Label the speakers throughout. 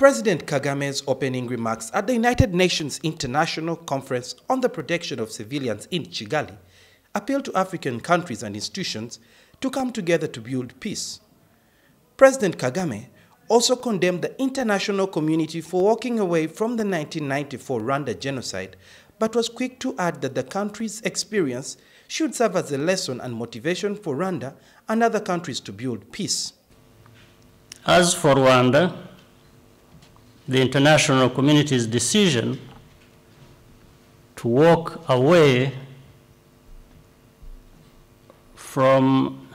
Speaker 1: President Kagame's opening remarks at the United Nations International Conference on the Protection of Civilians in Kigali appealed to African countries and institutions to come together to build peace. President Kagame also condemned the international community for walking away from the 1994 Rwanda genocide, but was quick to add that the country's experience should serve as a lesson and motivation for Rwanda and other countries to build peace.
Speaker 2: As for Rwanda, the international community's decision to walk away from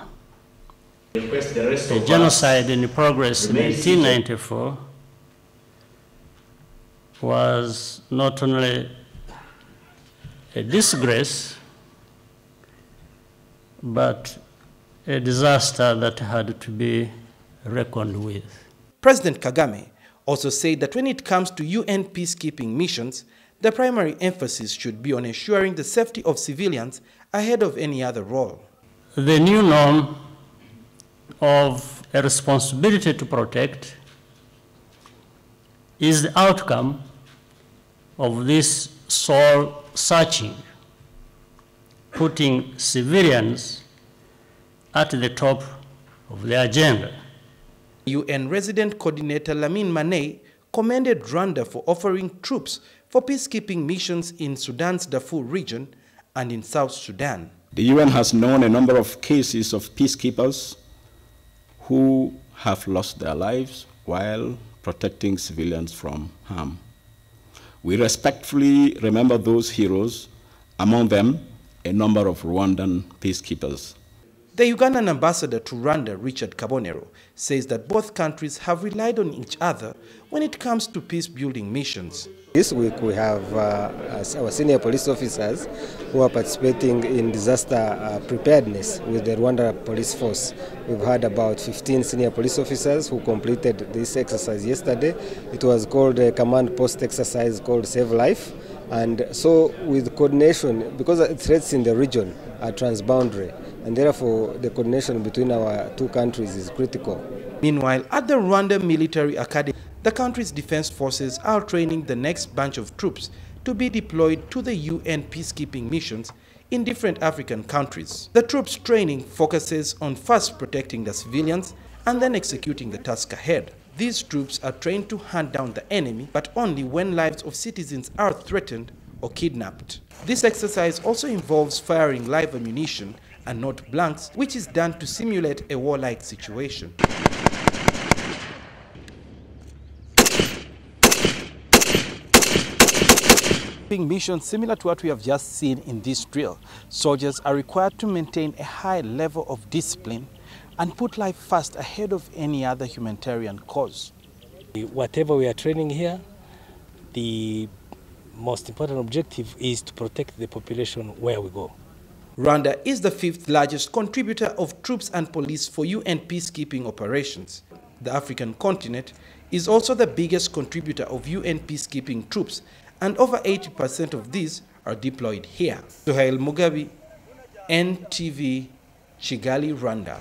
Speaker 2: the genocide in progress in 1994 was not only a disgrace, but a disaster that had to be reckoned with.
Speaker 1: President Kagame also said that when it comes to UN peacekeeping missions, the primary emphasis should be on ensuring the safety of civilians ahead of any other role.
Speaker 2: The new norm of a responsibility to protect is the outcome of this soul searching, putting civilians at the top of the agenda.
Speaker 1: UN resident coordinator Lamine Mane commended Rwanda for offering troops for peacekeeping missions in Sudan's Darfur region and in South Sudan.
Speaker 3: The UN has known a number of cases of peacekeepers who have lost their lives while protecting civilians from harm. We respectfully remember those heroes, among them a number of Rwandan peacekeepers.
Speaker 1: The Ugandan ambassador to Rwanda, Richard Kabonero, says that both countries have relied on each other when it comes to peace-building missions.
Speaker 4: This week we have our senior police officers who are participating in disaster preparedness with the Rwanda police force. We've had about 15 senior police officers who completed this exercise yesterday. It was called a command post exercise called Save Life. And so with coordination, because threats in the region are transboundary, and therefore the coordination between our two countries is critical.
Speaker 1: Meanwhile, at the Rwanda Military Academy, the country's defense forces are training the next batch of troops to be deployed to the UN peacekeeping missions in different African countries. The troops' training focuses on first protecting the civilians and then executing the task ahead. These troops are trained to hunt down the enemy, but only when lives of citizens are threatened or kidnapped. This exercise also involves firing live ammunition and not blanks, which is done to simulate a warlike situation. Missions similar to what we have just seen in this drill, soldiers are required to maintain a high level of discipline and put life first ahead of any other humanitarian cause.
Speaker 5: Whatever we are training here, the most important objective is to protect the population where we go.
Speaker 1: Rwanda is the 5th largest contributor of troops and police for UN peacekeeping operations. The African continent is also the biggest contributor of UN peacekeeping troops, and over 80% of these are deployed here. Suhail Mugabi, NTV, Kigali, Rwanda.